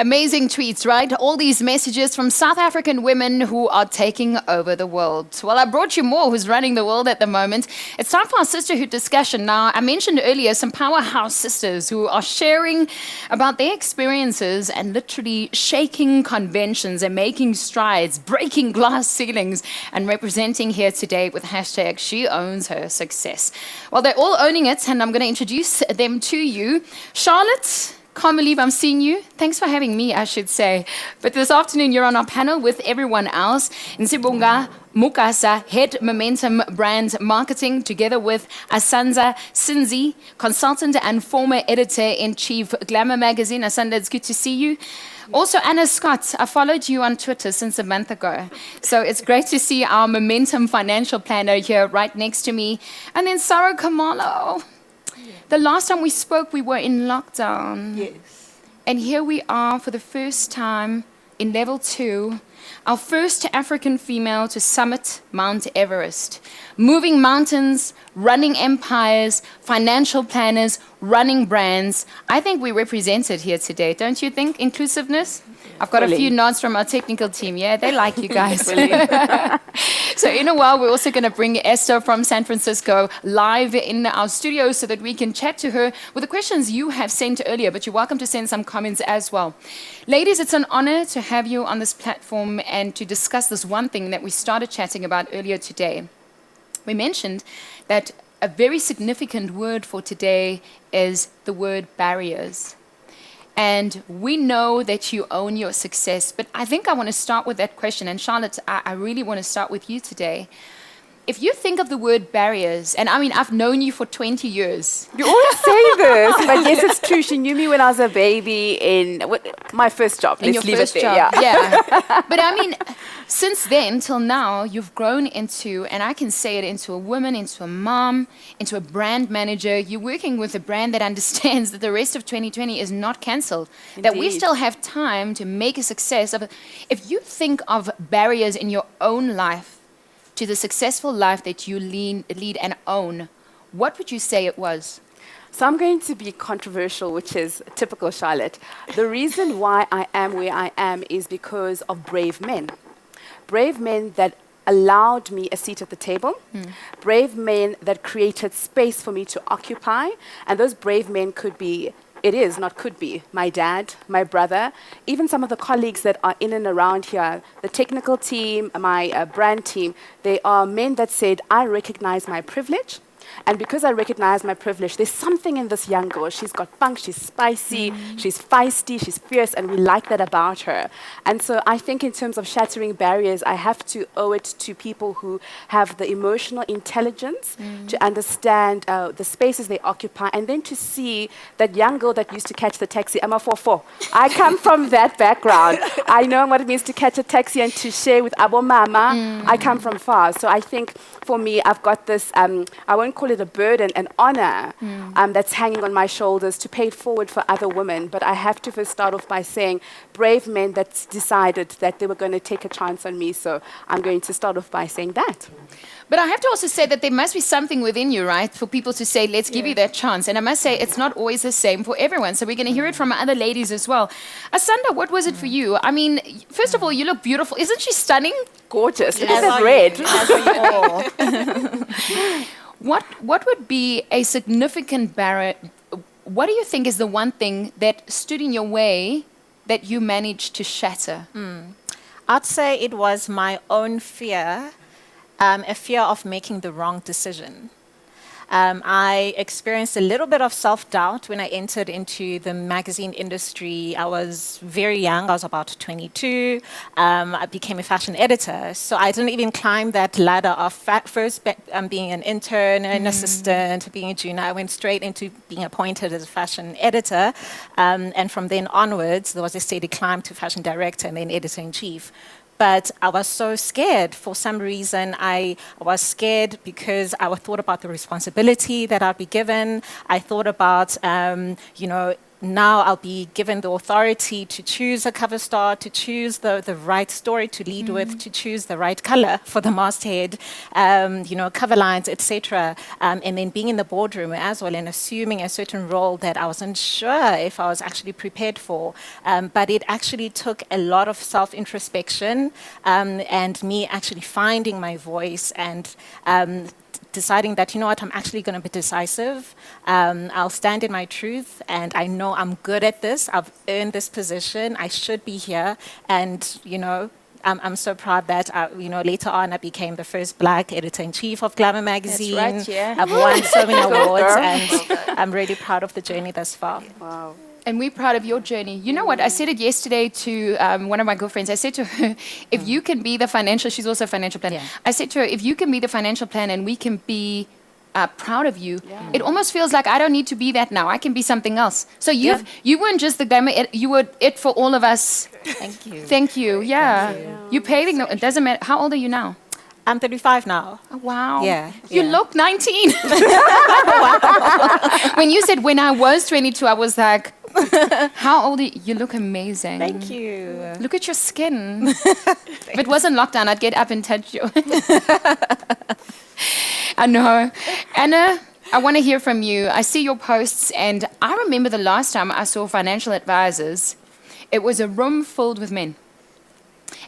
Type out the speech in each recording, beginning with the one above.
Amazing tweets, right? All these messages from South African women who are taking over the world. Well, I brought you more who's running the world at the moment. It's time for our sisterhood discussion. Now, I mentioned earlier some powerhouse sisters who are sharing about their experiences and literally shaking conventions and making strides, breaking glass ceilings, and representing here today with hashtag She Owns Her Success. Well, they're all owning it, and I'm going to introduce them to you. Charlotte, can't believe I'm seeing you. Thanks for having me, I should say. But this afternoon, you're on our panel with everyone else. Nsubuga-Mukasa, Head Momentum Brand Marketing, together with Asanda Sizani, Consultant and former Editor-in-Chief, Glamour Magazine. Asanda, it's good to see you. Also, Anna Scott, I followed you on Twitter since a month ago. So it's great to see our Momentum Financial Planner here right next to me. And then Saray Khumalo. The last time we spoke, we were in lockdown. Yes. And here we are for the first time in level 2, our first African female to summit Mount Everest. Moving mountains, running empires, financial planners, running brands. I think we represented here today, don't you think? Inclusiveness? I've got a few nods from our technical team. Yeah, they like you guys. So in a while, we're also going to bring Esther from San Francisco live in our studio so that we can chat to her with the questions you have sent earlier, but you're welcome to send some comments as well. Ladies, it's an honor to have you on this platform and to discuss this one thing that we started chatting about earlier today. We mentioned that a very significant word for today is the word barriers. And we know that you own your success, but I think I want to start with that question. And Charlotte, I really want to start with you today. If you think of the word barriers, and I mean, I've known you for 20 years. You always say this, but yes, it's true. She knew me when I was a baby in my first job. In Let's your leave first it there. job, yeah. But I mean, since then till now, you've grown into, and I can say it, into a woman, into a mom, into a brand manager. You're working with a brand that understands that the rest of 2020 is not cancelled. That we still have time to make a success of it. If you think of barriers in your own life to the successful life that you lead and own, what would you say it was? So I'm going to be controversial, which is typical Charlotte. The reason why I am where I am is because of brave men. Brave men that allowed me a seat at the table. Brave men that created space for me to occupy. And those brave men could be, my dad, my brother, even some of the colleagues that are in and around here, the technical team, my brand team. They are men that said, I recognize my privilege. And because I recognize my privilege, there's something in this young girl. She's got funk, she's spicy, she's feisty, she's fierce, and we like that about her. And so I think in terms of shattering barriers, I have to owe it to people who have the emotional intelligence to understand the spaces they occupy, and then to see that young girl that used to catch the taxi. I'm a 4-4. I come from that background. I know what it means to catch a taxi and to share with Abo Mama. I come from far. So I think for me, I've got this, I won't call it a burden, an honor that's hanging on my shoulders to pay it forward for other women. But I have to first start off by saying brave men that decided that they were going to take a chance on me. So I'm going to start off by saying that. But I have to also say that there must be something within you, right, for people to say, let's give you that chance. And I must say, it's not always the same for everyone. So we're going to hear it from other ladies as well. Asanda, what was it for you? I mean, first of all, you look beautiful. Isn't she stunning? Gorgeous. Look at that red. What would be a significant barrier? What do you think is the one thing that stood in your way that you managed to shatter? I'd say it was my own fear, a fear of making the wrong decision. I experienced a little bit of self-doubt when I entered into the magazine industry. I was very young. I was about 22. I became a fashion editor. So I didn't even climb that ladder of first being an intern, an assistant, being a junior. I went straight into being appointed as a fashion editor. And from then onwards, there was a steady climb to fashion director and then editor-in-chief. But I was so scared. For some reason, I was scared because I thought about the responsibility that I'd be given. I thought about, now I'll be given the authority to choose a cover star, to choose the right story to lead with, to choose the right color for the masthead, cover lines, etc. And then being in the boardroom as well and assuming a certain role that I wasn't sure if I was actually prepared for. But it actually took a lot of self-introspection and me actually finding my voice and deciding that, you know what, I'm actually going to be decisive. I'll stand in my truth, and I know I'm good at this. I've earned this position. I should be here. And, I'm so proud that, later on I became the first Black editor-in-chief of Glamour magazine. That's right, yeah. I've won so many awards, and I'm really proud of the journey thus far. Wow. And we're proud of your journey. You know what? I said it yesterday to one of my girlfriends. I said to her, if you can be the financial, she's also a financial planner. Yeah. I said to her, if you can be the financial planner and we can be proud of you, it almost feels like I don't need to be that now. I can be something else. So you weren't just the glamour, you were it for all of us. Thank you. Thank you. Yeah. You're paving the, it doesn't matter. How old are you now? I'm 35 now. Oh, wow. Yeah, You yeah. look 19. When you said when I was 22, I was like, how old are you? You look amazing. Thank you. Look at your skin. If it wasn't lockdown, I'd get up and touch you. I know. Anna, I want to hear from you. I see your posts, and I remember the last time I saw financial advisors, it was a room filled with men.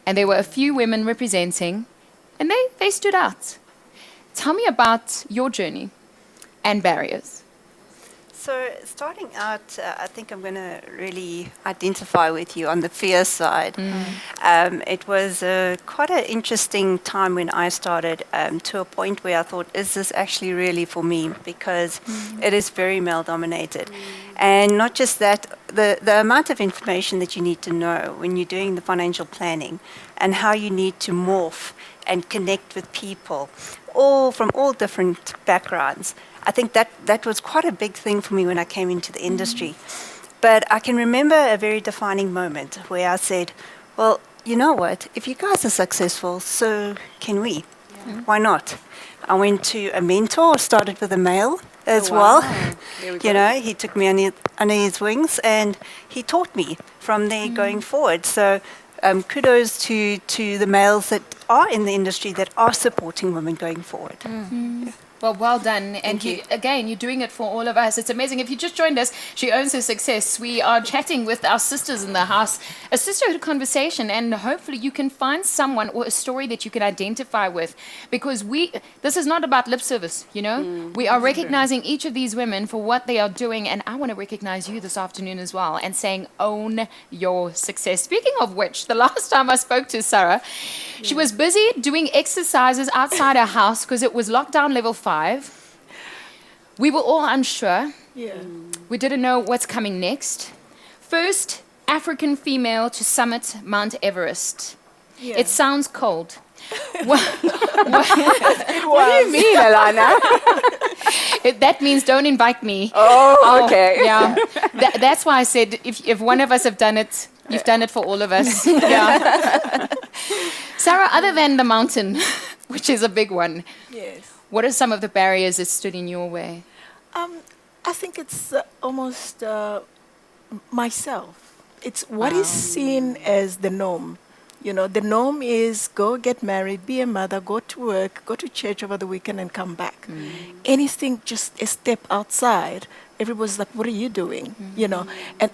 And there were a few women representing, and they stood out. Tell me about your journey and barriers. So starting out, I think I'm going to really identify with you on the fear side. It was quite an interesting time when I started to a point where I thought, is this actually really for me? Because it is very male-dominated. And not just that, the amount of information that you need to know when you're doing the financial planning and how you need to morph and connect with people, all from all different backgrounds. I think that was quite a big thing for me when I came into the industry. But I can remember a very defining moment where I said, well, you know what? If you guys are successful, so can we. Why not? I went to a mentor, started with a male as well. There we go. He took me under his wings and he taught me from there going forward. So kudos to the males that are in the industry that are supporting women going forward. Well done. And again, you're doing it for all of us. It's amazing. If you just joined us, She Owns Her Success. We are chatting with our sisters in the house, a sisterhood conversation, and hopefully you can find someone or a story that you can identify with, because this is not about lip service, We are recognizing each of these women for what they are doing, and I want to recognize you this afternoon as well and saying, own your success. Speaking of which, the last time I spoke to Sarah, she was busy doing exercises outside her house because it was lockdown level 5. We were all unsure. Yeah. We didn't know what's coming next. First African female to summit Mount Everest. Yeah. It sounds cold. What do you mean, Alana? That means don't invite me. Oh, okay. Yeah. That's why I said if one of us have done it, you've done it for all of us. Yeah. Sarah, other than the mountain, which is a big one, Yes. what are some of the barriers that stood in your way? I think it's almost myself. It's what is seen as the norm. The norm is go get married, be a mother, go to work, go to church over the weekend and come back. Anything just a step outside, everybody's like, what are you doing?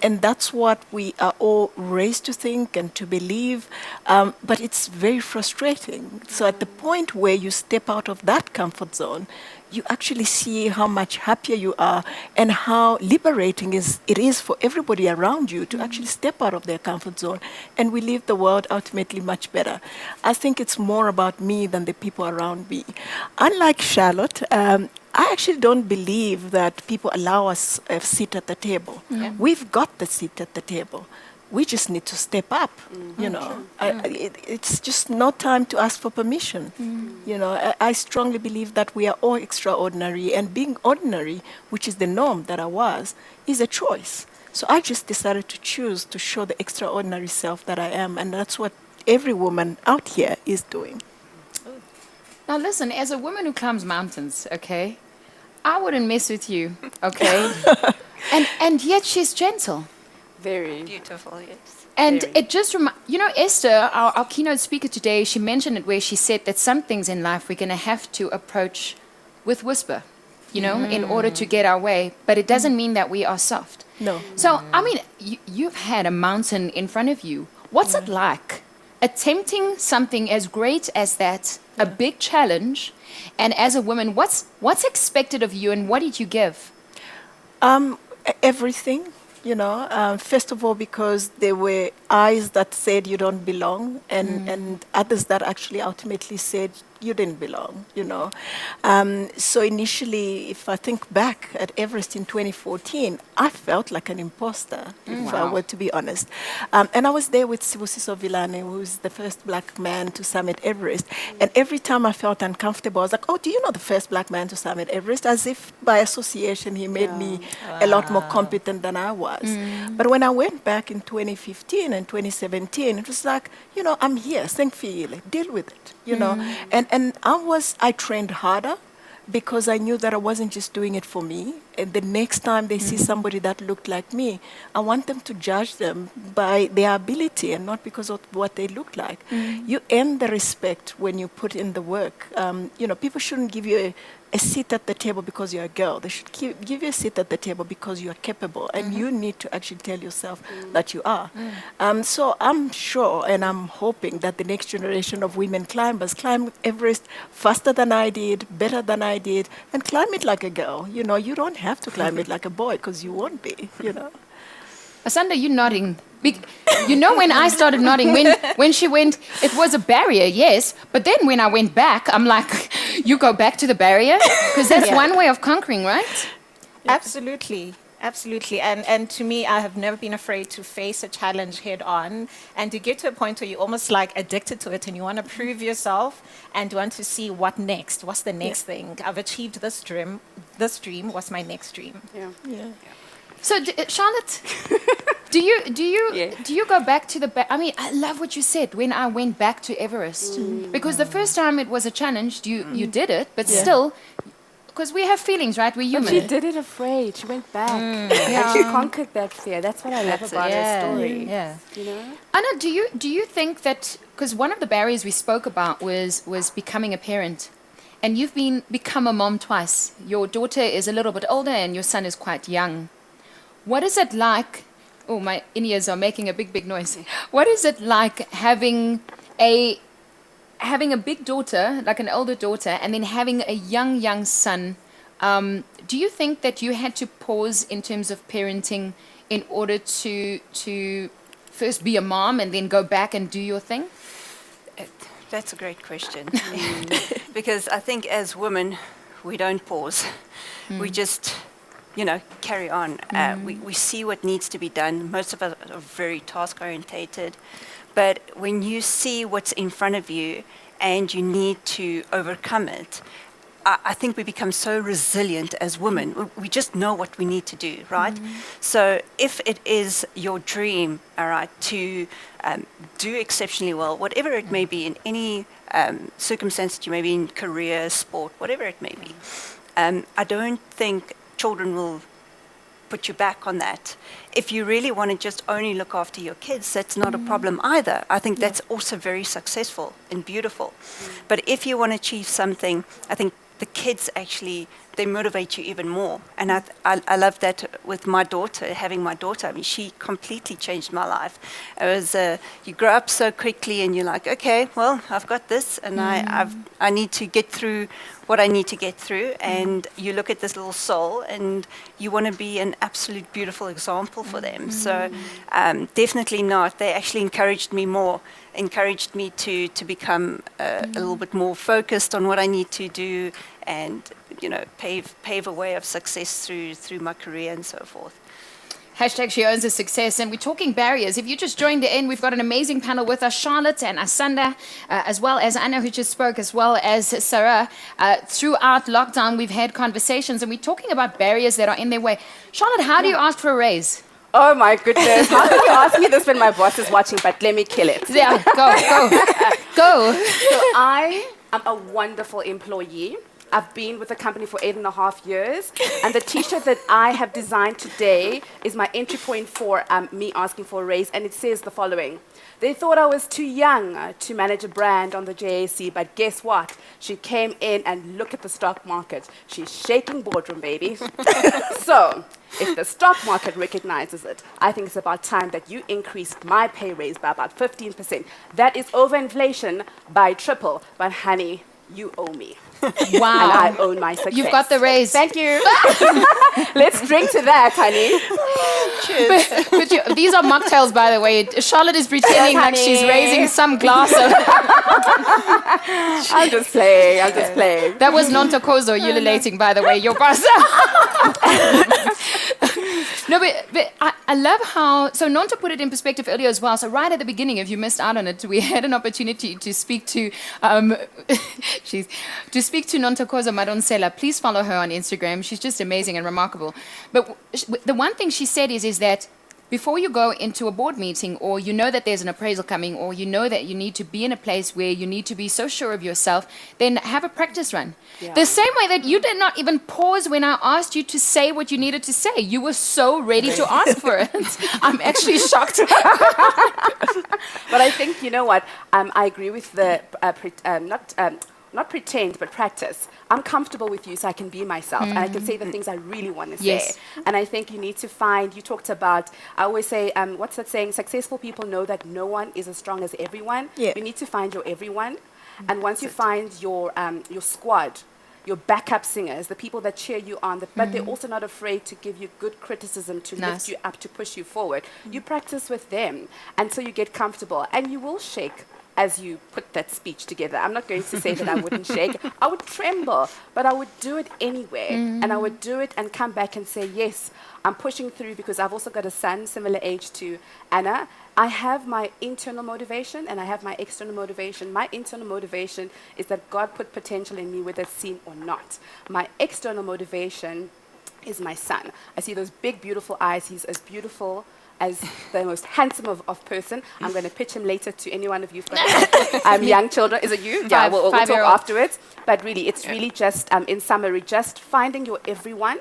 And that's what we are all raised to think and to believe, but it's very frustrating. So at the point where you step out of that comfort zone, you actually see how much happier you are and how liberating it is for everybody around you to actually step out of their comfort zone, and we leave the world ultimately much better. I think it's more about me than the people around me. Unlike Charlotte, I actually don't believe that people allow us a seat at the table. We've got the seat at the table. We just need to step up, It's just no time to ask for permission. I strongly believe that we are all extraordinary, and being ordinary, which is the norm that I was, is a choice. So I just decided to choose to show the extraordinary self that I am, and that's what every woman out here is doing. Now listen, as a woman who climbs mountains, okay, I wouldn't mess with you, okay? And yet she's gentle. Very. Beautiful, yes. And Very. it just Esther, our keynote speaker today, she mentioned it where she said that some things in life we're going to have to approach with whisper, in order to get our way. But it doesn't mean that we are soft. No. So, I mean, you've had a mountain in front of you. What's it like attempting something as great as that, a big challenge, and as a woman, what's expected of you and what did you give? Everything, first of all, because there were eyes that said you don't belong, and others that actually ultimately said you didn't belong, So initially, if I think back at Everest in 2014, I felt like an imposter, if I were to be honest. And I was there with Sibusiso Vilane, who's the first black man to summit Everest. And every time I felt uncomfortable, I was like, oh, do you know the first black man to summit Everest? As if by association, he made me a lot more competent than I was. But when I went back in 2015 and 2017, it was like, I'm here, thankfully, deal with it, And I trained harder because I knew that I wasn't just doing it for me. And the next time they see somebody that looked like me, I want them to judge them by their ability and not because of what they look like. You earn the respect when you put in the work. People shouldn't give you a seat at the table because you're a girl. They should give you a seat at the table because you're capable, and you need to actually tell yourself that you are. So I'm sure and I'm hoping that the next generation of women climbers climb Everest faster than I did, better than I did, and climb it like a girl. You don't have to climb it like a boy because you won't be, Asanda, you nodding. When I started nodding, when she went, it was a barrier, yes. But then when I went back, I'm like, you go back to the barrier? Because that's one way of conquering, right? Absolutely. Absolutely. And to me, I have never been afraid to face a challenge head on and to get to a point where you're almost like addicted to it and you want to prove yourself and want to see what next. What's the next thing? I've achieved this dream. This dream was my next dream. Yeah. So, Charlotte, do you go back to the? I mean, I love what you said when I went back to Everest, because the first time it was a challenge. You did it, but still, because we have feelings, right? We're human. But she did it afraid. She went back. And she conquered that fear. That's what I love about her story. Yeah. Anna, do you think that, because one of the barriers we spoke about was becoming a parent, and you've become a mom twice. Your daughter is a little bit older and your son is quite young. What is it like? Oh, my in-ears are making a big noise. What is it like having a big daughter, like an older daughter, and then having a young son? Do you think that you had to pause in terms of parenting in order to first be a mom and then go back and do your thing? That's a great question. Because I think as women, we don't pause. We just carry on. We see what needs to be done. Most of us are very task-orientated. But when you see what's in front of you and you need to overcome it, I think we become so resilient as women. We just know what we need to do, right? So if it is your dream, all right, to do exceptionally well, whatever it may be, in any circumstance that you may be in, career, sport, whatever it may be, I don't think children will put you back on that. If you really want to just only look after your kids, that's not a problem either. I think that's also very successful and beautiful. But if you want to achieve something, I think the kids actually, they motivate you even more. And I love that with my daughter, having my daughter. I mean, she completely changed my life. It was, you grow up so quickly and you're like, okay, well, I've got this and I need to get through what I need to get through. And you look at this little soul and you want to be an absolute beautiful example for them. So definitely not. They actually encouraged me to become a little bit more focused on what I need to do and, pave a way of success through my career and so forth. Hashtag she owns a success. And we're talking barriers. If you just joined in, we've got an amazing panel with us, Charlotte and Asanda, as well as Anna, who just spoke, as well as Sarah. Throughout lockdown, we've had conversations, and we're talking about barriers that are in their way. Charlotte, how do you ask for a raise? oh my goodness, how can you ask me this when my boss is watching? But let me kill it. Yeah, go. So I am a wonderful employee. I've been with the company for 8.5 years, and the T-shirt that I have designed today is my entry point for me asking for a raise, and it says the following. They thought I was too young to manage a brand on the JAC, but guess what? She came in and look at the stock market. She's shaking boardroom, baby. So, if the stock market recognizes it, I think it's about time that you increased my pay raise by about 15%. That is over inflation by triple, but honey, you owe me. Wow. And I own my success. You've got the raise. Thank you. Let's drink to that, honey. But these are mocktails, by the way. Charlotte is pretending Yes, like she's honey. raising some glass of... I'm just playing. I'm just playing. That was Nontokozo ululating, by the way, your boss. No, but I love how... So Nonto put it in perspective earlier as well. So right at the beginning, if you missed out on it, we had an opportunity to speak to... to speak to Nontokozo Madonsela. Please follow her on Instagram. She's just amazing and remarkable. But the one thing she said is that before you go into a board meeting, or you know that there's an appraisal coming, or you know that you need to be in a place where you need to be so sure of yourself, then have a practice run. Yeah. The same way that you did not even pause when I asked you to say what you needed to say. You were so ready to ask for it. I'm actually shocked. But I think, you know what, I agree with the, not pretend, but practice. I'm comfortable with you so I can be myself and I can say the things I really want to say. Yes. And I think you need to find, you talked about, I always say, what's that saying? Successful people know that no one is as strong as everyone. Yeah. You need to find your everyone. And once you find your squad, your backup singers, the people that cheer you on, but they're also not afraid to give you good criticism, to lift you up, to push you forward. You practice with them until you get comfortable, and you will shake as you put that speech together. I'm not going to say that I wouldn't shake. I would tremble, but I would do it anyway. And I would do it and come back and say, yes, I'm pushing through, because I've also got a son similar age to Anna. I have my internal motivation and I have my external motivation. My internal motivation is that God put potential in me, whether it's seen or not. My external motivation is my son. I see those big, beautiful eyes. He's as beautiful as the most handsome of person. I'm going to pitch him later to any one of you who've got young children. Is it you? Yeah, we'll talk afterwards. But really, it's really just, in summary, just finding your everyone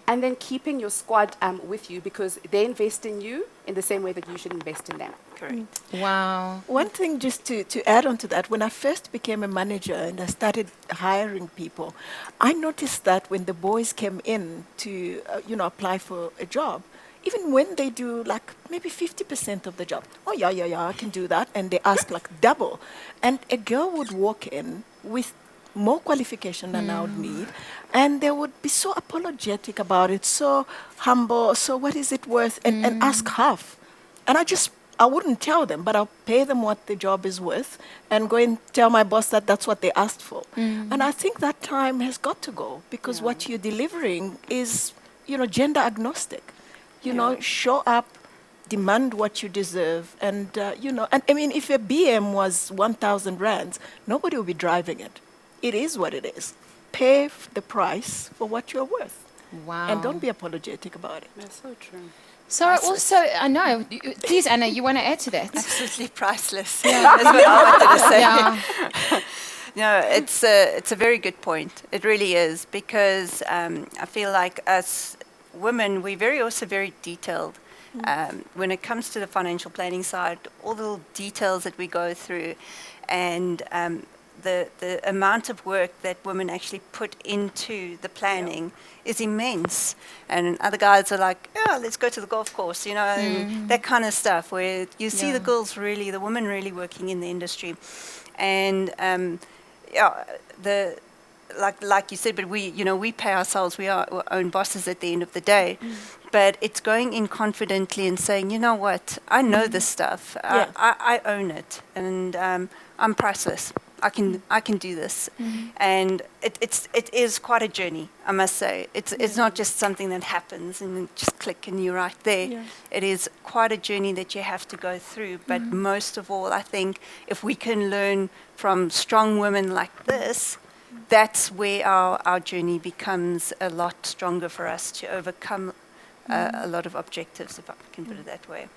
and then keeping your squad with you, because they invest in you in the same way that you should invest in them. Correct. Wow. One thing just to add on to that, when I first became a manager and I started hiring people, I noticed that when the boys came in to, apply for a job, even when they do like maybe 50% of the job, oh yeah, I can do that, and they ask like double. And a girl would walk in with more qualification than I would need, and they would be so apologetic about it, so humble, so what is it worth, and ask half. And I wouldn't tell them, but I'll pay them what the job is worth and go and tell my boss that that's what they asked for. And I think that time has got to go, because what you're delivering is, gender agnostic. Show up, demand what you deserve, and, and I mean, if a BM was 1,000 rands, nobody will be driving it. It is what it is. Pay the price for what you're worth. Wow. And don't be apologetic about it. That's so true. So also, I know, please, Anna, you want to add to that? Absolutely priceless. That's what I wanted to say. Yeah. No, it's a very good point. It really is, because I feel like us women, we're also very detailed. When it comes to the financial planning side, all the little details that we go through, and the amount of work that women actually put into the planning is immense. And other guys are like, yeah, let's go to the golf course, and that kind of stuff, where you see the women really working in the industry. And like you said, but we pay ourselves. We are our own bosses at the end of the day. But it's going in confidently and saying, you know what, I know this stuff. I own it, and I'm priceless. I can do this. And it is quite a journey, I must say. It's not just something that happens and just click and you're right there. It is quite a journey that you have to go through. But most of all, I think if we can learn from strong women like this, that's where our journey becomes a lot stronger for us to overcome a lot of objectives, if I can put it that way.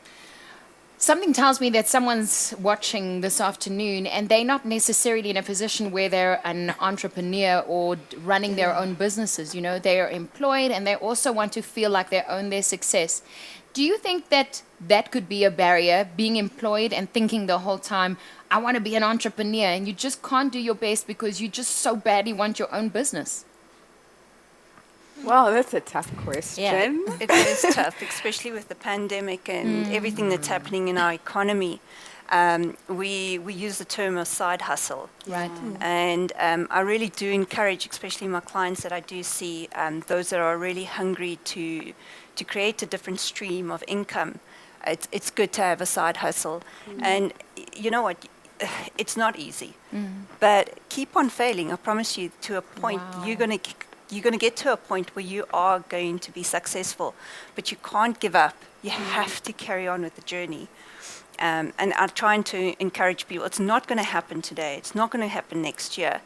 something tells me that someone's watching this afternoon and they're not necessarily in a position where they're an entrepreneur or running their own businesses. You know, they are employed and they also want to feel like they own their success. Do you think that that could be a barrier, being employed and thinking the whole time, I want to be an entrepreneur, and you just can't do your best because you just so badly want your own business? Well, that's a tough question. It is tough, especially with the pandemic and everything that's happening in our economy. We use the term of side hustle. Right. And I really do encourage, especially my clients that I do see, those that are really hungry to create a different stream of income. It's good to have a side hustle. And you know what? It's not easy. But keep on failing. I promise you, to a point, you're going to get to a point where you are going to be successful. But you can't give up. You have to carry on with the journey. And I'm trying to encourage people, it's not going to happen today. It's not going to happen next year.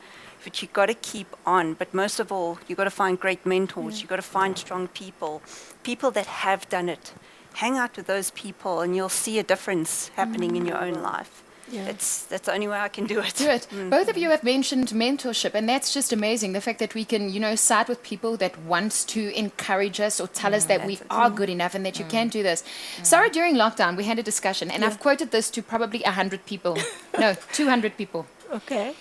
But you've got to keep on. But most of all, you've got to find great mentors. You've got to find strong people, people that have done it. Hang out with those people and you'll see a difference happening in your own life. Yeah. That's the only way I can do it. Do it. Both of you have mentioned mentorship, and that's just amazing. The fact that we can, you know, side with people that wants to encourage us or tell us that we are good enough and that you can do this. Sarah, during lockdown, we had a discussion, and I've quoted this to probably 100 people. No, 200 people. Okay.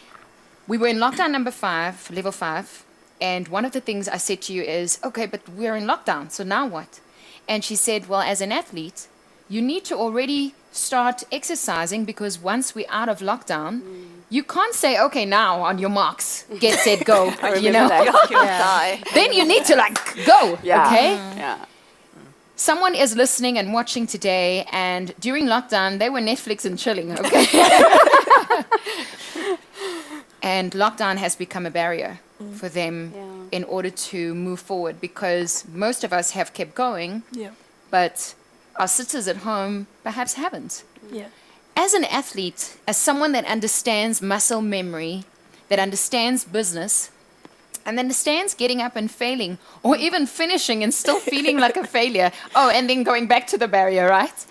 We were in lockdown number 5, level 5, and one of the things I said to you is, okay, but we're in lockdown, so now what? And she said, well, as an athlete, you need to already start exercising, because once we're out of lockdown, you can't say, okay, now on your marks, get set, go, you know. You'll die. Then you need to like go, okay? Yeah. Someone is listening and watching today, and during lockdown, they were Netflix and chilling, okay? And lockdown has become a barrier for them in order to move forward, because most of us have kept going, Yeah. but our sisters at home perhaps haven't. Yeah. As an athlete, as someone that understands muscle memory, that understands business, and understands getting up and failing, or even finishing and still feeling like a failure, and then going back to the barrier, right?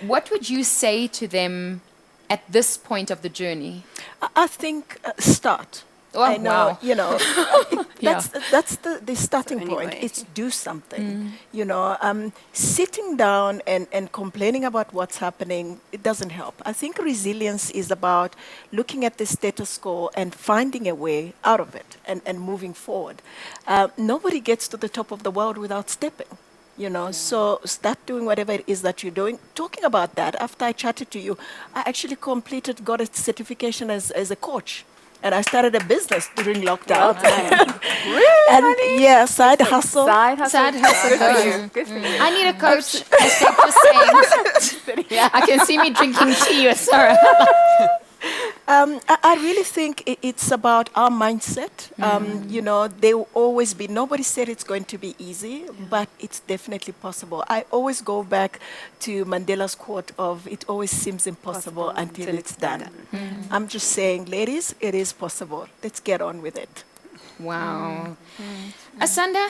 What would you say to them at this point of the journey? I think start. Oh, I know, wow. you know, that's the starting Anyway. point. It's do something. You know, sitting down and complaining about what's happening, it doesn't help. I think resilience is about looking at the status quo and finding a way out of it and moving forward. Nobody gets to the top of the world without stepping. You know, so start doing whatever it is that you're doing. Talking about that, after I chatted to you, I actually got a certification as a coach. And I started a business during lockdown. Really? And yeah, side hustle. Side hustle. Side hustle. Good for you. Good for you. I need a coach. As Steph was saying. I can see me drinking tea with Sarah. I really think it's about our mindset. You know, there will always be, nobody said it's going to be easy, but it's definitely possible. I always go back to Mandela's quote of, it always seems impossible until it's done. I'm just saying, ladies, it is possible. Let's get on with it. Wow. Asanda,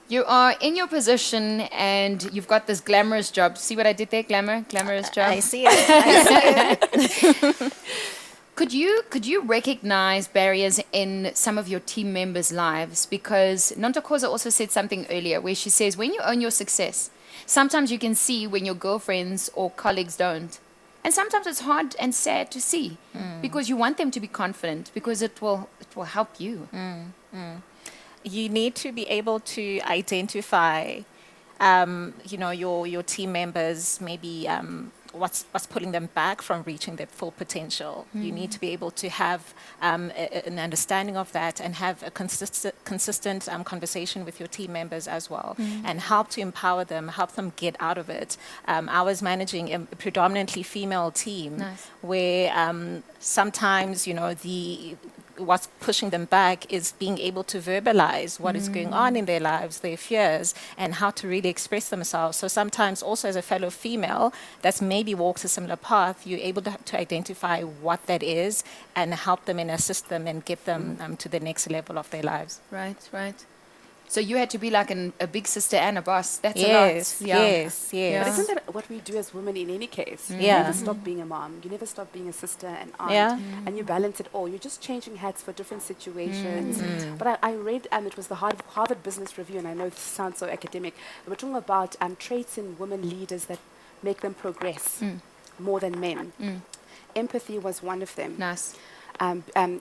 you are in your position and you've got this glamorous job. See what I did there? Glamorous job. I see it. Could you recognize barriers in some of your team members' lives? Because Nontokoza also said something earlier where she says, when you own your success, sometimes you can see when your girlfriends or colleagues don't. And sometimes it's hard and sad to see because you want them to be confident, because it will help you. You need to be able to identify, you know, your team members, maybe what's pulling them back from reaching their full potential. You need to be able to have an understanding of that and have a consistent conversation with your team members as well, and help to empower them, help them get out of it. I was managing a predominantly female team where sometimes, you know, what's pushing them back is being able to verbalize what is going on in their lives, their fears, and how to really express themselves. So sometimes also as a fellow female that's maybe walks a similar path, you're able to identify what that is and help them and assist them and get them to the next level of their lives. Right. So you had to be like a big sister and a boss. That's Yes, a lot. Yeah. yes, yes. But isn't that what we do as women in any case? You Yeah. never stop being a mom. You never stop being a sister and aunt. Yeah. And you balance it all. You're just changing hats for different situations. But I read, it was the Harvard Business Review, and I know this sounds so academic. We're talking about traits in women leaders that make them progress more than men. Empathy was one of them. Nice.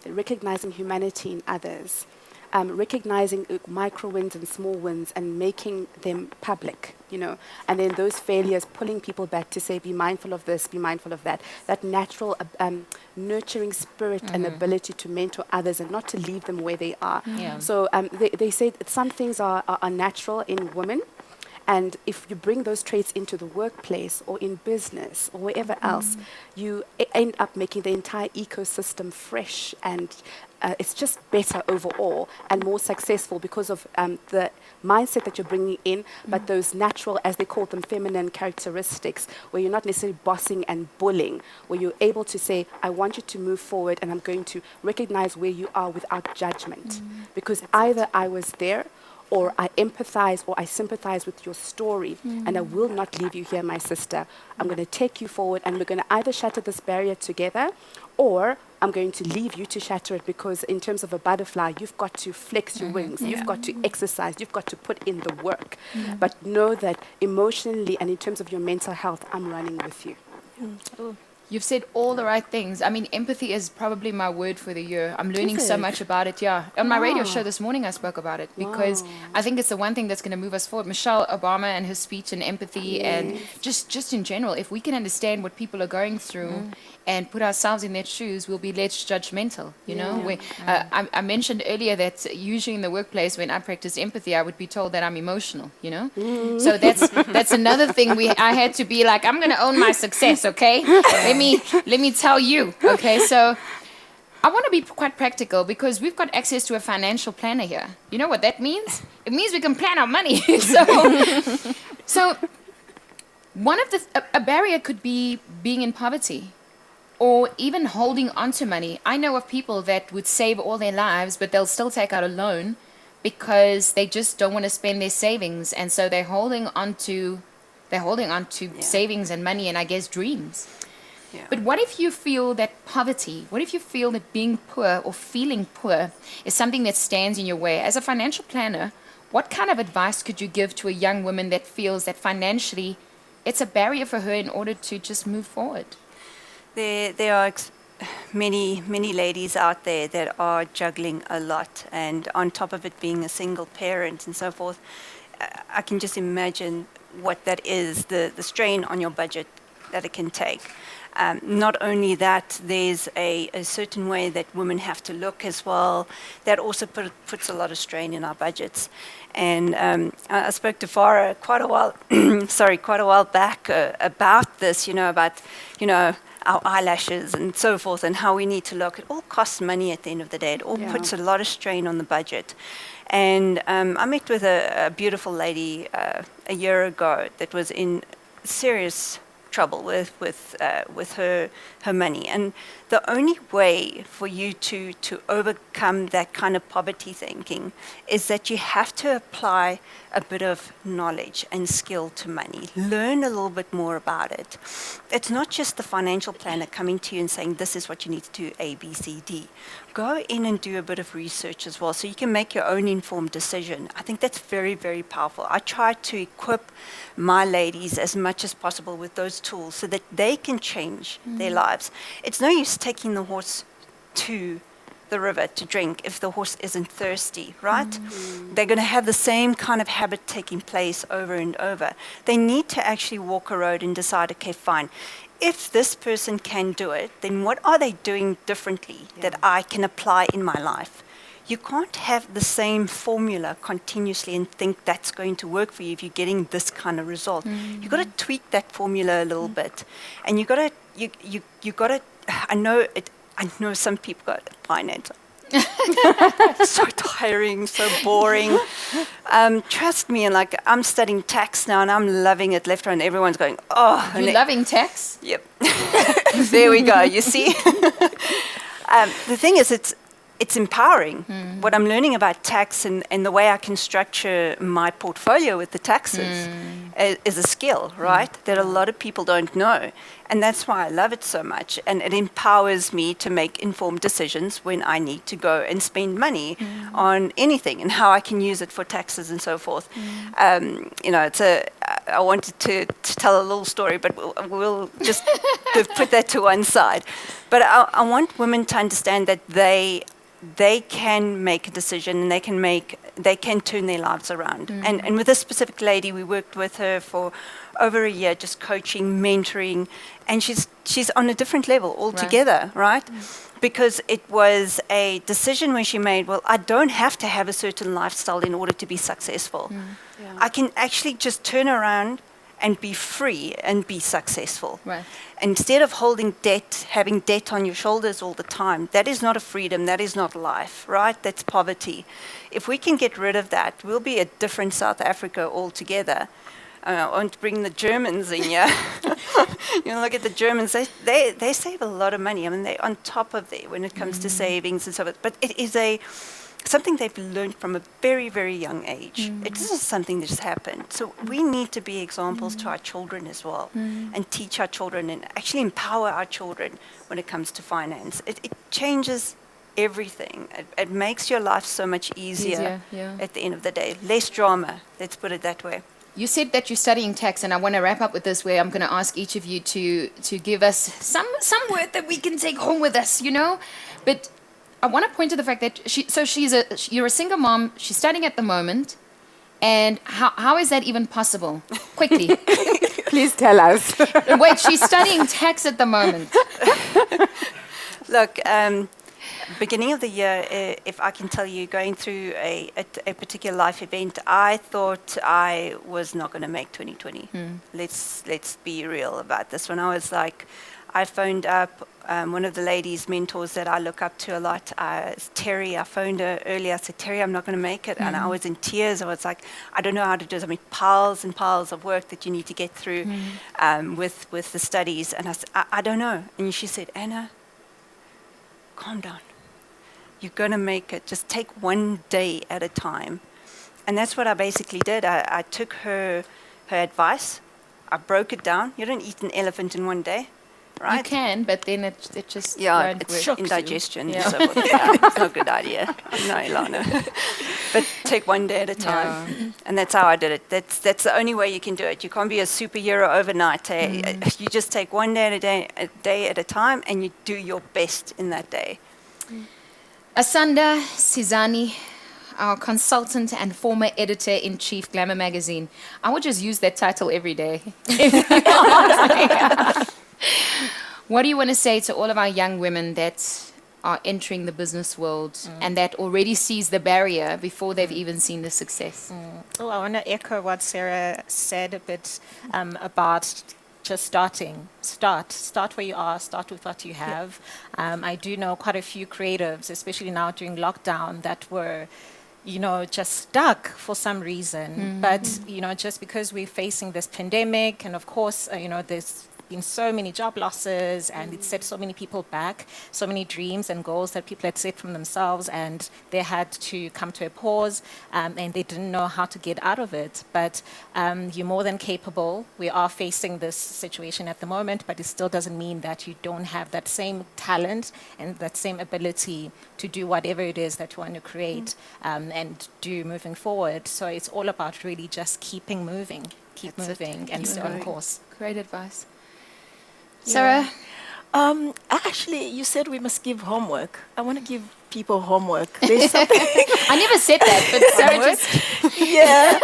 Recognizing humanity in others. Recognizing micro wins and small wins and making them public, and then those failures pulling people back to say, be mindful of this, be mindful of that. That natural nurturing spirit and ability to mentor others and not to leave them where they are. Yeah. So they say that some things are natural in women. And if you bring those traits into the workplace or in business or wherever else, you end up making the entire ecosystem fresh, and it's just better overall and more successful because of the mindset that you're bringing in, but those natural, as they call them, feminine characteristics, where you're not necessarily bossing and bullying, where you're able to say, I want you to move forward and I'm going to recognize where you are without judgment. Because either I was there, or I empathize or I sympathize with your story, and I will not leave you here, my sister. I'm going to take you forward, and we're going to either shatter this barrier together, or I'm going to leave you to shatter it, because in terms of a butterfly, you've got to flex your wings, you've got to exercise, you've got to put in the work. But know that emotionally and in terms of your mental health, I'm running with you. You've said all the right things. I mean, empathy is probably my word for the year. I'm learning so much about it, yeah. On my radio show this morning, I spoke about it because I think it's the one thing that's going to move us forward. Michelle Obama and her speech and empathy and just in general, if we can understand what people are going through and put ourselves in their shoes, we'll be less judgmental, I mentioned earlier that usually in the workplace, when I practice empathy, I would be told that I'm emotional, So that's another thing I had to be like, I'm going to own my success, okay? Let me tell you, okay? So I want to be quite practical because we've got access to a financial planner here. You know what that means? It means we can plan our money. So one of a barrier could be being in poverty or even holding on to money. I know of people that would save all their lives, but they'll still take out a loan because they just don't want to spend their savings. And so they're holding on to savings and money and I guess dreams. Yeah. But what if you feel that poverty, what if you feel that being poor or feeling poor is something that stands in your way? As a financial planner, what kind of advice could you give to a young woman that feels that financially it's a barrier for her in order to just move forward? There are many ladies out there that are juggling a lot, and on top of it being a single parent and so forth, I can just imagine what that is, the strain on your budget that it can take. Not only that, there's a certain way that women have to look as well. That also puts a lot of strain in our budgets. And I spoke to Farah quite a while back about this, about our eyelashes and so forth and how we need to look. It all costs money at the end of the day. It all puts a lot of strain on the budget. And I met with a beautiful lady a year ago that was in serious trouble with her money, and the only way for you to overcome that kind of poverty thinking is that you have to apply a bit of knowledge and skill to money. Learn a little bit more about it. It's not just the financial planner coming to you and saying this is what you need to do, A, B, C, D. Go in and do a bit of research as well so you can make your own informed decision. I think that's very, very powerful. I try to equip my ladies as much as possible with those tools so that they can change their lives. It's no use taking the horse to the river to drink if the horse isn't thirsty, right? They're going to have the same kind of habit taking place over and over. They need to actually walk a road and decide, okay, fine. If this person can do it, then what are they doing differently that I can apply in my life? You can't have the same formula continuously and think that's going to work for you if you're getting this kind of result. You've got to tweak that formula a little bit. And you got to, I know some people got finance. So tiring, so boring. Trust me, and like I'm studying tax now and I'm loving it left, right, and everyone's going, oh. You're loving tax? Yep. There we go, you see? The thing is, it's empowering. What I'm learning about tax and the way I can structure my portfolio with the taxes is a skill, right? That a lot of people don't know. And that's why I love it so much. And it empowers me to make informed decisions when I need to go and spend money on anything and how I can use it for taxes and so forth. You know, I wanted to tell a little story, but we'll just put that to one side. But I want women to understand that they can make a decision and they can turn their lives around. And with this specific lady, we worked with her for over a year, just coaching, mentoring, and she's on a different level altogether, right? Because it was a decision when she made, well, I don't have to have a certain lifestyle in order to be successful. I can actually just turn around and be free and be successful. Right. Instead of holding debt, having debt on your shoulders all the time, that is not a freedom, that is not life, right? That's poverty. If we can get rid of that, we'll be a different South Africa altogether. I want to bring the Germans in here. You know, look at the Germans, they save a lot of money. I mean, they're on top of there when it comes to savings and so forth. But it is something they've learned from a very, very young age. It isn't something that just happened. So we need to be examples to our children as well and teach our children and actually empower our children when it comes to finance. It changes everything. It makes your life so much easier at the end of the day. Less drama, let's put it that way. You said that you're studying tax, and I want to wrap up with this, where I'm going to ask each of you to give us some word that we can take home with us, you know? But I want to point to the fact that you're a single mom, she's studying at the moment, and how is that even possible? Quickly. Please tell us. Wait, she's studying tax at the moment. Look, beginning of the year, if I can tell you, going through a particular life event, I thought I was not going to make 2020. Let's be real about this one. I was like, I phoned up one of the ladies' mentors that I look up to a lot, Terry. I phoned her earlier. I said, Terry, I'm not going to make it. And I was in tears. I was like, I don't know how to do this. I mean, piles and piles of work that you need to get through with the studies. And I said, I don't know. And she said, Anna, calm down. You're going to make it. Just take one day at a time. And that's what I basically did. I took her advice. I broke it down. You don't eat an elephant in one day, right? You can, but then it just won't it's work. indigestion. And so forth. It's not a good idea. No, Ilana. But take one day at a time. And that's how I did it. That's the only way you can do it. You can't be a superhero overnight. You just take one day a day at a time, and you do your best in that day. Asanda Sizani, our consultant and former editor-in-chief Glamour magazine. I would just use that title every day. What do you want to say to all of our young women that are entering the business world and that already sees the barrier before they've even seen the success? Oh, I want to echo what Sarah said a bit about just starting. Start where you are, start with what you have. I do know quite a few creatives, especially now during lockdown, that were, you know, just stuck for some reason. But, you know, just because we're facing this pandemic, and of course, you know, there's been so many job losses, and it set so many people back, so many dreams and goals that people had set from themselves, and they had to come to a pause, and they didn't know how to get out of it. But you're more than capable. We are facing this situation at the moment, but it still doesn't mean that you don't have that same talent and that same ability to do whatever it is that you want to create and do moving forward. So it's all about really just keeping moving, and stay on course. Great advice. Sarah? Actually, you said we must give homework. I want to give people homework. There's something. I never said that, but Sarah just... Yeah.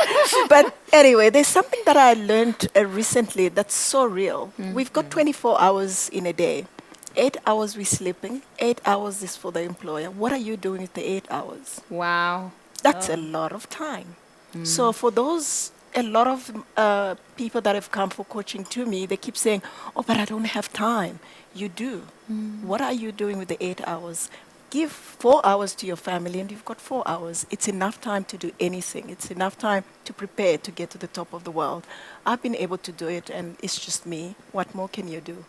But anyway, there's something that I learned recently that's so real. We've got 24 hours in a day. 8 hours we're sleeping. 8 hours is for the employer. What are you doing with the 8 hours? Wow. That's a lot of time. So for those... A lot of people that have come for coaching to me, they keep saying, oh, but I don't have time. You do. What are you doing with the 8 hours? Give 4 hours to your family and you've got 4 hours. It's enough time to do anything. It's enough time to prepare to get to the top of the world. I've been able to do it and it's just me. What more can you do?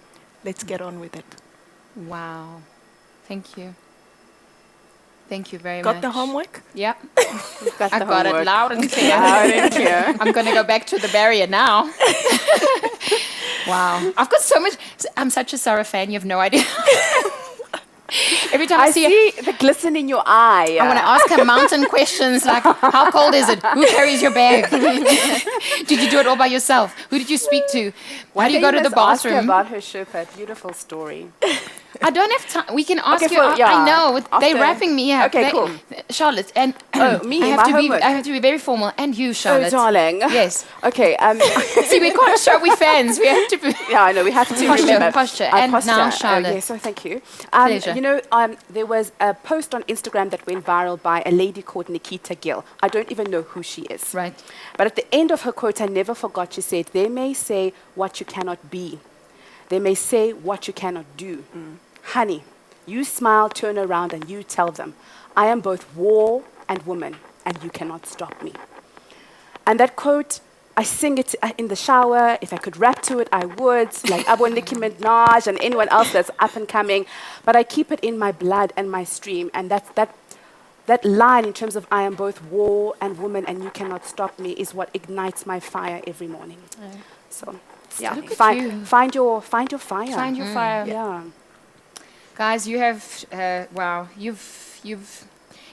Let's get on with it. Wow. Thank you. Thank you very Got much. the homework? Yep. We've got I the got it homework. loud and clear. Loud and clear. I'm going to go back to the barrier now. Wow. I've got so much. I'm such a Sarah fan. You have no idea. Every time I, I see the glisten in your eye. I want to ask her mountain questions like, how cold is it? Who carries your bag? Did you do it all by yourself? Who did you speak to? Why do you go to the Ask her bathroom? about her Sherpa. Beautiful story. I don't have time. We can ask Okay, you. yeah, I know. They're after- wrapping me up. Okay, cool. Charlotte, and me, I have my to homework. be. I have to be very formal. And you, Oh, Charlotte. darling. Yes. Okay. See, we can't show we fans. We have to be. Yeah, I know. We have to Posture, remember. posture. And now Charlotte. Yes, so thank you. Pleasure. You know, there was a post on Instagram that went viral by a lady called Nikita Gill. I don't even know who she is. Right. But at the end of her quote, I never forgot, she said, they may say what you cannot be. They may say what you cannot do. Honey, you smile, turn around, and you tell them, I am both war and woman, and you cannot stop me. And that quote, I sing it in the shower. If I could rap to it, I would, like Abu Nicki Minaj and anyone else that's up and coming. But I keep it in my blood and my stream. And that line in terms of I am both war and woman, and you cannot stop me is what ignites my fire every morning. So, yeah, Look at you. find your fire. Find your fire. Yeah. Guys, you have, wow, you've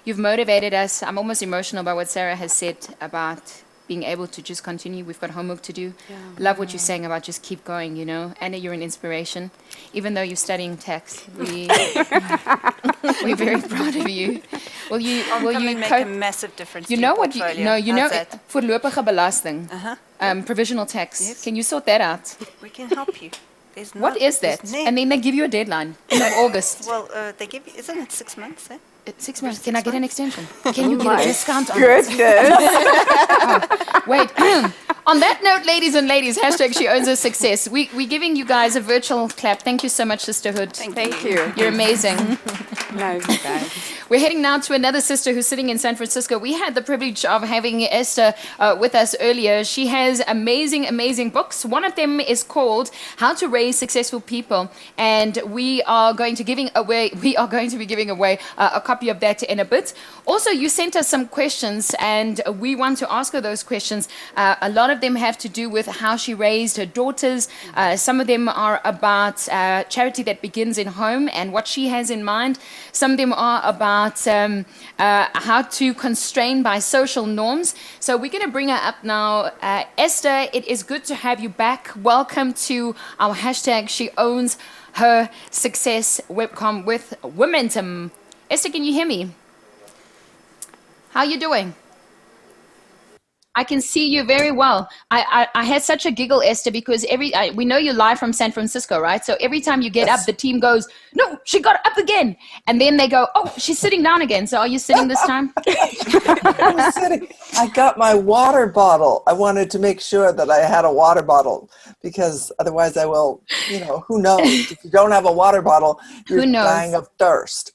motivated us. I'm almost emotional by what Sarah has said about being able to just continue. We've got homework to do. Yeah. Love what you're saying about just keep going, you know. Anna, you're an inspiration. Even though you're studying tax, we're very proud of you. Will you make a massive difference You to know your what you portfolio. know, you know How's that? voorlopige belasting. Provisional tax. Yes. Can you sort that out? We can help you. There's What not- is that? there's no- And then they give you a deadline in August. well, they give you, isn't it 6 months? Eh? 6 months. Can I get an extension? Can you get a discount on it? Goodness. Wait. On that note, ladies and ladies, hashtag She Owns Her Success. We're giving you guys a virtual clap. Thank you so much, Sisterhood. Thank you. You're amazing. No, you guys. We're heading now to another sister who's sitting in San Francisco. We had the privilege of having Esther with us earlier. She has amazing, amazing books. One of them is called How to Raise Successful People, and we are going to be giving away a copy of that in a bit. Also, you sent us some questions, and we want to ask her those questions. A lot of them have to do with how she raised her daughters. Some of them are about charity that begins in home and what she has in mind. Some of them are about how to constrain by social norms. So we're going to bring her up now. Esther, it is good to have you back. Welcome to our hashtag She Owns Her Success webcom with Momentum. Esther, can you hear me? How are you doing? I can see you very well. I had such a giggle, Esther, because we know you're live from San Francisco, right? So every time you get up, the team goes, no, she got up again. And then they go, oh, she's sitting down again. So are you sitting this time? I was sitting. I got my water bottle. I wanted to make sure that I had a water bottle because otherwise I will, who knows? If you don't have a water bottle, you're Who knows? dying of thirst.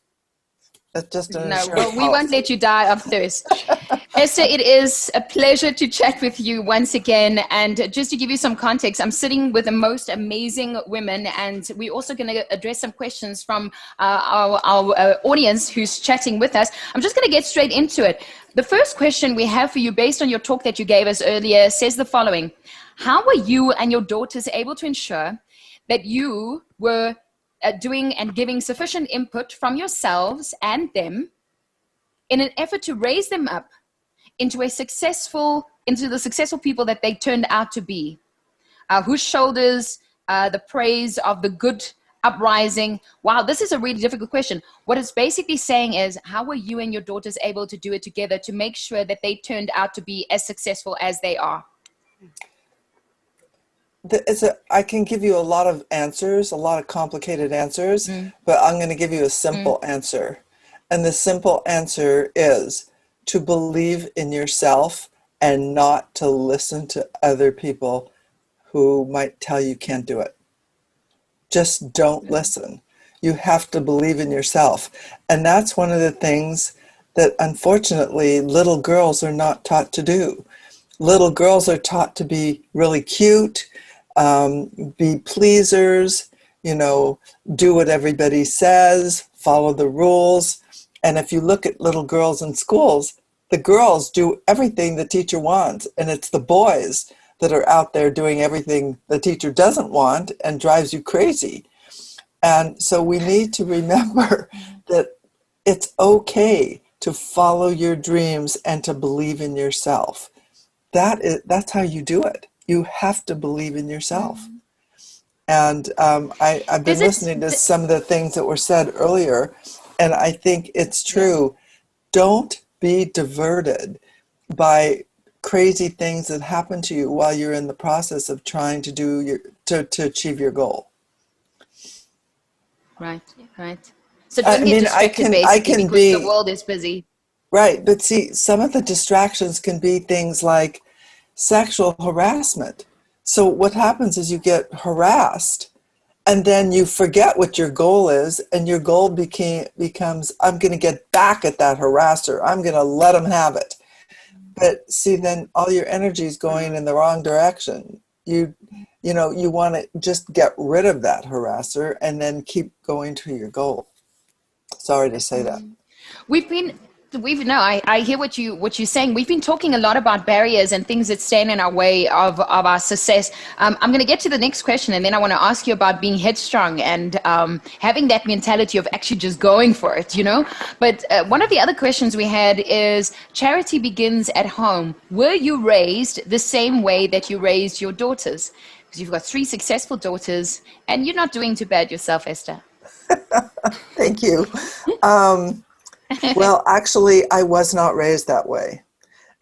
That's just an No, insurance well, we won't policy. let you die of thirst. Esther, it is a pleasure to chat with you once again. And just to give you some context, I'm sitting with the most amazing women, and we're also going to address some questions from our audience who's chatting with us. I'm just going to get straight into it. The first question we have for you, based on your talk that you gave us earlier, says the following. How were you and your daughters able to ensure that you were doing and giving sufficient input from yourselves and them in an effort to raise them up into the successful people that they turned out to be, whose shoulders the praise of the good uprising? Wow, this is a really difficult question. What it's basically saying is, how were you and your daughters able to do it together to make sure that they turned out to be as successful as they are? I can give you a lot of answers, a lot of complicated answers, but I'm going to give you a simple answer. And the simple answer is to believe in yourself and not to listen to other people who might tell you can't do it. Just don't listen. You have to believe in yourself. And that's one of the things that unfortunately little girls are not taught to do. Little girls are taught to be really cute, be pleasers, do what everybody says, follow the rules. And if you look at little girls in schools, the girls do everything the teacher wants, and it's the boys that are out there doing everything the teacher doesn't want and drives you crazy. And so we need to remember that it's okay to follow your dreams and to believe in yourself. That's how you do it. You have to believe in yourself. And I've been listening to some of the things that were said earlier, and I think it's true. Don't be diverted by crazy things that happen to you while you're in the process of trying to achieve your goal. Right. So don't get distracted, basically, because the world is busy. Right, but see, some of the distractions can be things like sexual harassment. So what happens is you get harassed, and then you forget what your goal is, and your goal becomes, I'm going to get back at that harasser. I'm going to let him have it. But see, then all your energy is going in the wrong direction. You want to just get rid of that harasser and then keep going to your goal. Sorry to say that. I hear what you're saying. We've been talking a lot about barriers and things that stand in our way of our success. I'm going to get to the next question, and then I want to ask you about being headstrong and having that mentality of actually just going for it, But one of the other questions we had is, charity begins at home. Were you raised the same way that you raised your daughters? Because you've got 3 successful daughters, and you're not doing too bad yourself, Esther. Thank you. Well, actually, I was not raised that way.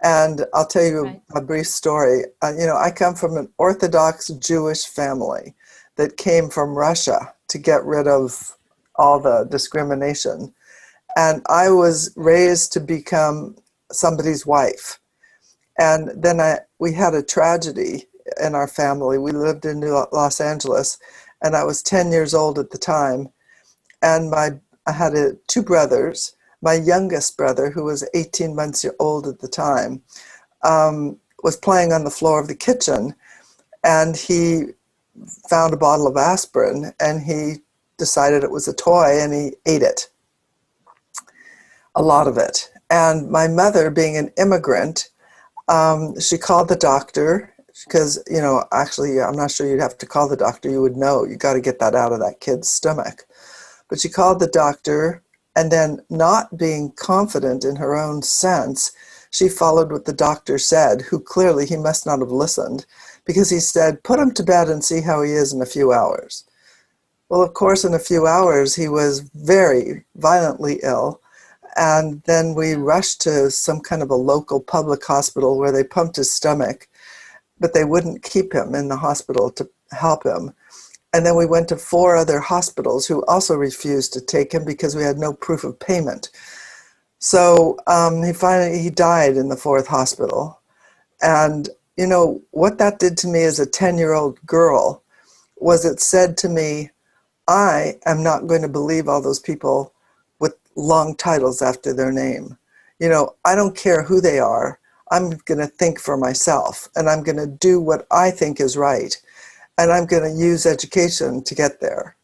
And I'll tell you a brief story. I come from an Orthodox Jewish family that came from Russia to get rid of all the discrimination. And I was raised to become somebody's wife. And then we had a tragedy in our family. We lived in Los Angeles, and I was 10 years old at the time. And I had 2 brothers. My youngest brother, who was 18 months old at the time, was playing on the floor of the kitchen, and he found a bottle of aspirin, and he decided it was a toy, and he ate it, a lot of it. And my mother, being an immigrant, she called the doctor, because, actually, I'm not sure you'd have to call the doctor. You would know. You got to get that out of that kid's stomach. But she called the doctor, and then, not being confident in her own sense, she followed what the doctor said, who clearly he must not have listened, because he said, put him to bed and see how he is in a few hours. Well, of course, in a few hours, he was very violently ill. And then we rushed to some kind of a local public hospital where they pumped his stomach, but they wouldn't keep him in the hospital to help him. And then we went to 4 other hospitals who also refused to take him because we had no proof of payment. So he died in the 4th hospital. And, what that did to me as a 10-year-old girl was it said to me, I am not going to believe all those people with long titles after their name. I don't care who they are. I'm going to think for myself, and I'm going to do what I think is right. And I'm going to use education to get there.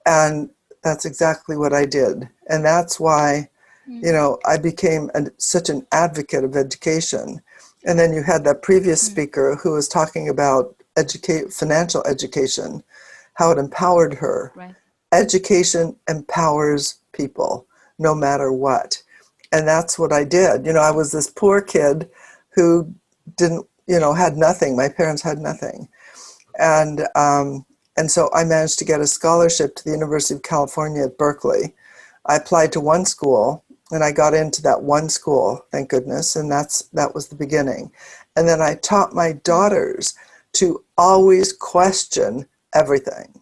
And that's exactly what I did. And that's why, I became such an advocate of education. And then you had that previous speaker who was talking about financial education, how it empowered her. Right. Education empowers people, no matter what. And that's what I did. I was this poor kid who didn't, had nothing. My parents had nothing. And so I managed to get a scholarship to the University of California at Berkeley. I applied to one school, and I got into that one school, thank goodness, and that was the beginning. And then I taught my daughters to always question everything.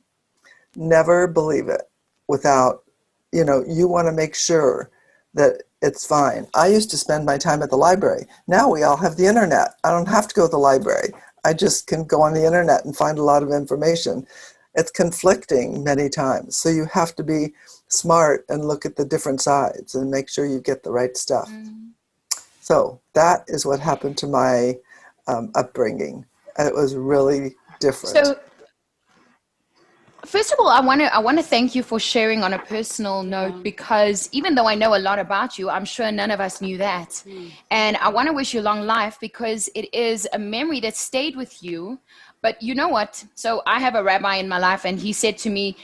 Never believe it without, you want to make sure that it's fine. I used to spend my time at the library. Now we all have the internet. I don't have to go to the library. I just can go on the internet and find a lot of information. It's conflicting many times. So you have to be smart and look at the different sides and make sure you get the right stuff. So that is what happened to my upbringing. And it was really different. First of all, I want to thank you for sharing on a personal note, because even though I know a lot about you, I'm sure none of us knew that. And I want to wish you long life, because it is a memory that stayed with you. But you know what? So I have a rabbi in my life, and he said to me,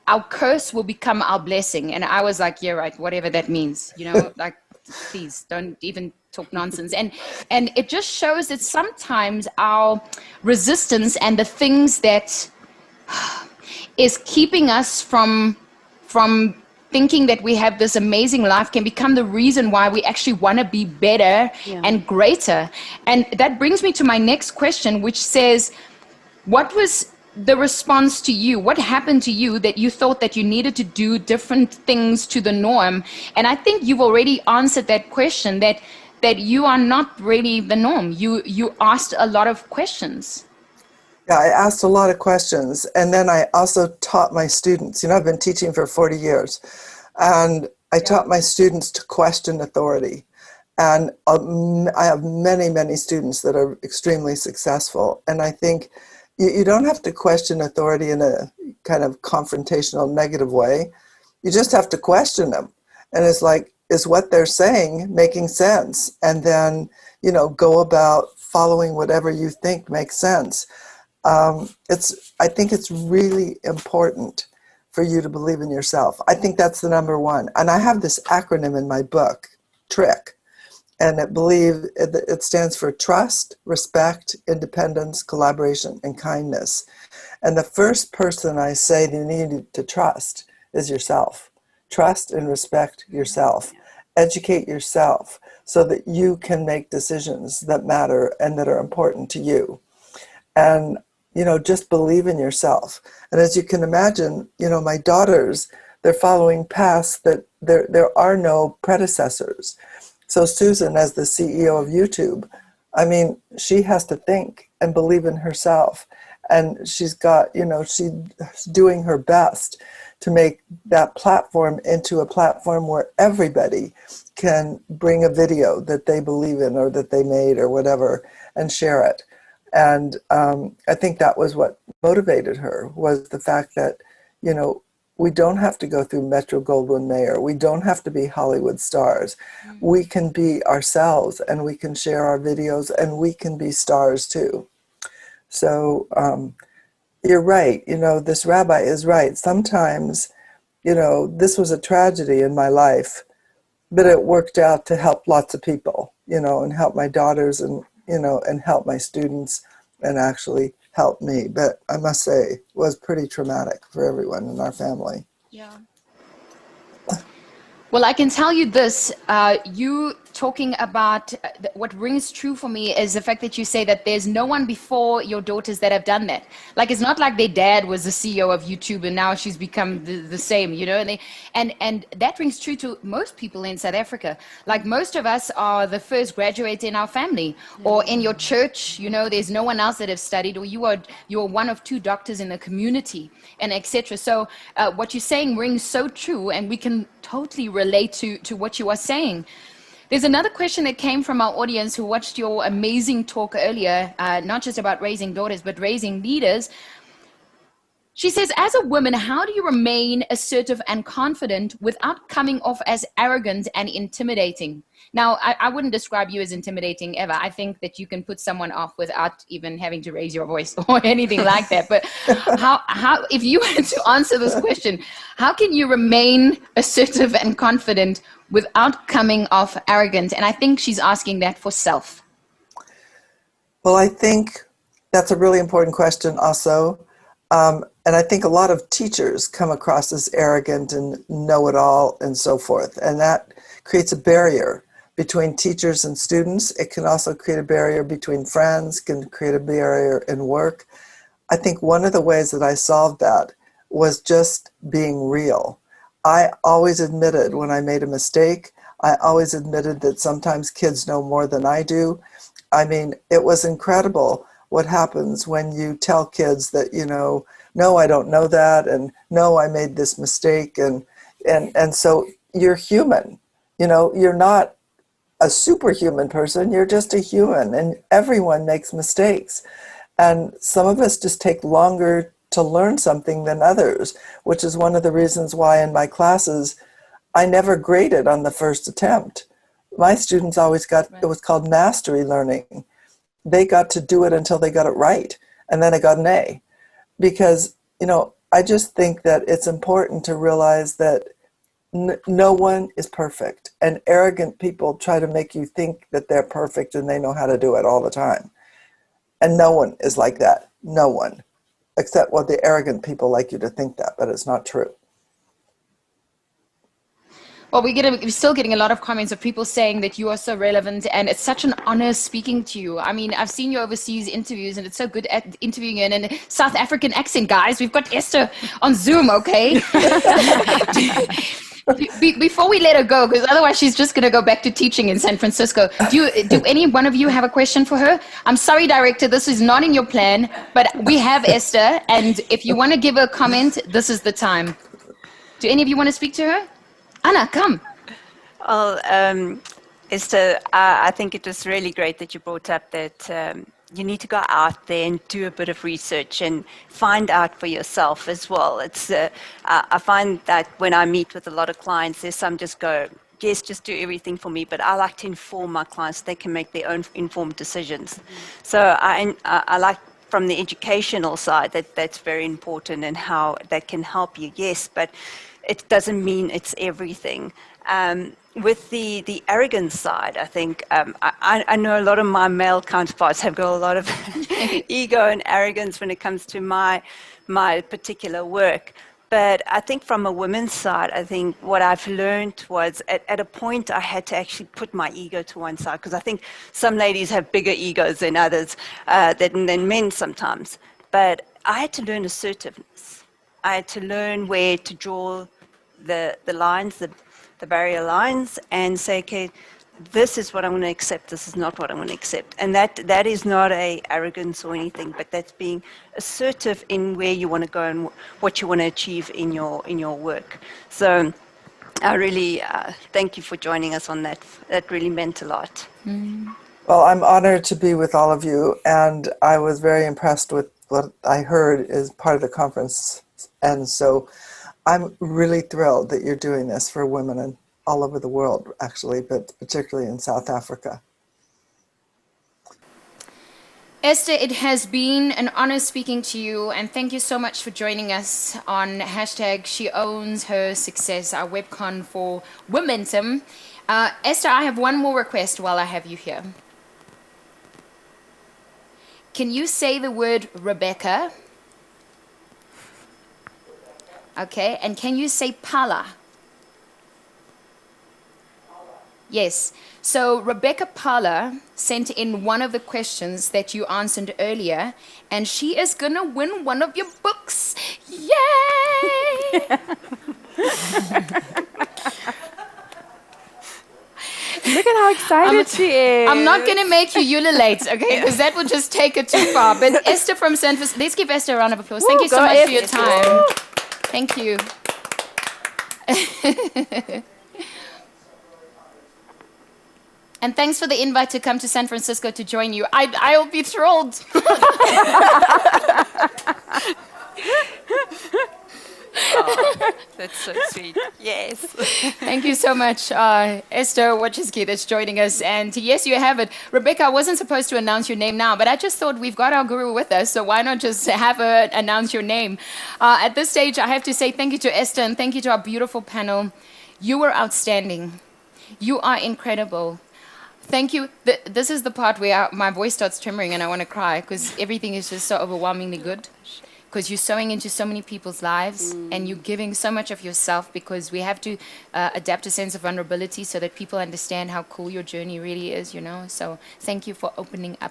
our curse will become our blessing. And I was like, yeah, right, whatever that means, like, please don't even talk nonsense. And it just shows that sometimes our resistance and the things that is keeping us from thinking that we have this amazing life can become the reason why we actually want to be better and greater. And that brings me to my next question, which says, what was the response to you? What happened to you that you thought that you needed to do different things to the norm? And I think you've already answered that question, that you are not really the norm. You asked a lot of questions. Yeah, I asked a lot of questions, and then I also taught my students. I've been teaching for 40 years, and I taught my students to question authority. And I have many, many students that are extremely successful. And I think you don't have to question authority in a kind of confrontational, negative way. You just have to question them. And it's like, is what they're saying making sense? And then, go about following whatever you think makes sense. I think it's really important for you to believe in yourself. I think that's the number one. And I have this acronym in my book, TRICK, and it stands for trust, respect, independence, collaboration, and kindness. And the first person I say you need to trust is yourself. Trust and respect yourself. Educate yourself so that you can make decisions that matter and that are important to you. And just believe in yourself. And as you can imagine, my daughters, they're following paths that there are no predecessors. So Susan, as the CEO of YouTube, she has to think and believe in herself. And she's got, she's doing her best to make that platform into a platform where everybody can bring a video that they believe in or that they made or whatever and share it. And I think that was what motivated her, was the fact that, we don't have to go through Metro-Goldwyn-Mayer. We don't have to be Hollywood stars. We can be ourselves, and we can share our videos, and we can be stars too. So you're right. This rabbi is right. Sometimes, this was a tragedy in my life, but it worked out to help lots of people, and help my daughters and help my students, and actually help me. But I must say, it was pretty traumatic for everyone in our family. Yeah. Well, I can tell you this, you talking about what rings true for me is the fact that you say that there's no one before your daughters that have done that. Like, it's not like their dad was the CEO of YouTube and now she's become the same, and that rings true to most people in South Africa. Like, most of us are the first graduate in our family, or in your church, there's no one else that have studied, or you're one of two doctors in the community, and etc. So what you're saying rings so true, and we can totally relate to what you are saying. There's another question that came from our audience who watched your amazing talk earlier, not just about raising daughters, but raising leaders. She says, as a woman, how do you remain assertive and confident without coming off as arrogant and intimidating? Now, I wouldn't describe you as intimidating ever. I think that you can put someone off without even having to raise your voice or anything like that. But how, if you were to answer this question, how can you remain assertive and confident without coming off arrogant? And I think she's asking that for self. Well, I think that's a really important question also. And I think a lot of teachers come across as arrogant and know-it-all and so forth. And that creates a barrier between teachers and students. It can also create a barrier between friends, can create a barrier in work. I think one of the ways that I solved that was just being real. I always admitted when I made a mistake. I always admitted that sometimes kids know more than I do. It was incredible what happens when you tell kids that, no, I don't know that, and no, I made this mistake, and so you're human. You're not a superhuman person, you're just a human, and everyone makes mistakes. And some of us just take longer to learn something than others, which is one of the reasons why in my classes, I never graded on the first attempt. My students always got, it was called mastery learning. They got to do it until they got it right. And then I got an A. Because, I just think that it's important to realize that no one is perfect. And arrogant people try to make you think that they're perfect and they know how to do it all the time. And no one is like that. No one. Except, the arrogant people like you to think that, but it's not true. Well, we're still getting a lot of comments of people saying that you are so relevant, and it's such an honor speaking to you. I mean, I've seen your overseas interviews, and it's so good at interviewing in a South African accent, guys. We've got Esther on Zoom, okay? Before we let her go, because otherwise she's just going to go back to teaching in San Francisco. Do any one of you have a question for her? I'm sorry, director, this is not in your plan, but we have Esther, and if you want to give her a comment, this is the time. Do any of you want to speak to her? Anna, come. Well, Esther, I think it was really great that you brought up that you need to go out there and do a bit of research and find out for yourself as well. It's I find that when I meet with a lot of clients, there's some just go, yes, just do everything for me, but I like to inform my clients so they can make their own informed decisions. So I like from the educational side that's very important and how that can help you, yes, but it doesn't mean it's everything. With the arrogance side, I think I know a lot of my male counterparts have got a lot of ego and arrogance when it comes to my particular work. But I think from a woman's side, I think what I've learned was at a point I had to actually put my ego to one side, because I think some ladies have bigger egos than others, than men sometimes. But I had to learn assertiveness. I had to learn where to draw the lines, the barrier lines, and say, okay, this is what I'm going to accept, this is not what I'm going to accept. And that is not a arrogance or anything, but that's being assertive in where you want to go and what you want to achieve in your work. So I really thank you for joining us on that. That really meant a lot. Well, I'm honored to be with all of you, and I was very impressed with what I heard as part of the conference. And so I'm really thrilled that you're doing this for women and all over the world, actually, but particularly in South Africa. Esther, it has been an honor speaking to you, and thank you so much for joining us on #SheOwnsHerSuccess, our webcon for Momentum. Esther, I have one more request while I have you here. Can you say the word Rebecca? Okay, and can you say Pala? Yes. So Rebecca Pala sent in one of the questions that you answered earlier, and she is going to win one of your books. Yay! Look at how excited she is. I'm not going to make you ululate, okay, because that would just take it too far. But Esther from San Francisco, let's give Esther a round of applause. Thank you so much for your time. Thank you. And thanks for the invite to come to San Francisco to join you. I'll be thrilled. Oh, that's so sweet. Yes. Thank you so much, Esther Wojcicki, that's joining us. And yes, you have it. Rebecca, I wasn't supposed to announce your name now, but I just thought we've got our guru with us, so why not just have her announce your name? At this stage, I have to say thank you to Esther and thank you to our beautiful panel. You were outstanding. You are incredible. Thank you. This is the part where my voice starts trembling and I want to cry because everything is just so overwhelmingly good. Because you're sewing into so many people's lives and you're giving so much of yourself, because we have to adapt a sense of vulnerability so that people understand how cool your journey really is, you know. So thank you for opening up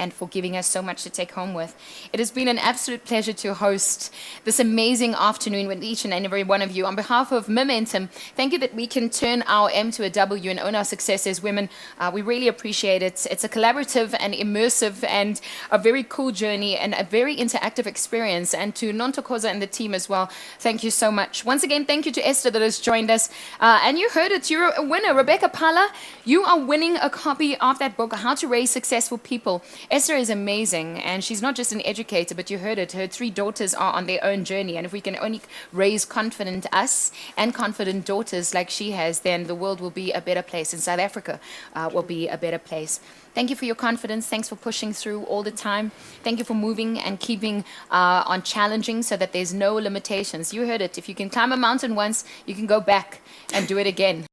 and for giving us so much to take home with. It has been an absolute pleasure to host this amazing afternoon with each and every one of you. On behalf of Momentum, thank you that we can turn our M to a W and own our success as women. We really appreciate it. It's a collaborative and immersive and a very cool journey and a very interactive experience. And to Nontokoza and the team as well, thank you so much. Once again, thank you to Esther that has joined us. And you heard it, you're a winner. Rebecca Pala, you are winning a copy of that book, How to Raise Successful People. Esther is amazing, and she's not just an educator, but you heard it. Her 3 daughters are on their own journey, and if we can only raise confident us and confident daughters like she has, then the world will be a better place, and South Africa will be a better place. Thank you for your confidence. Thanks for pushing through all the time. Thank you for moving and keeping on challenging so that there's no limitations. You heard it. If you can climb a mountain once, you can go back and do it again.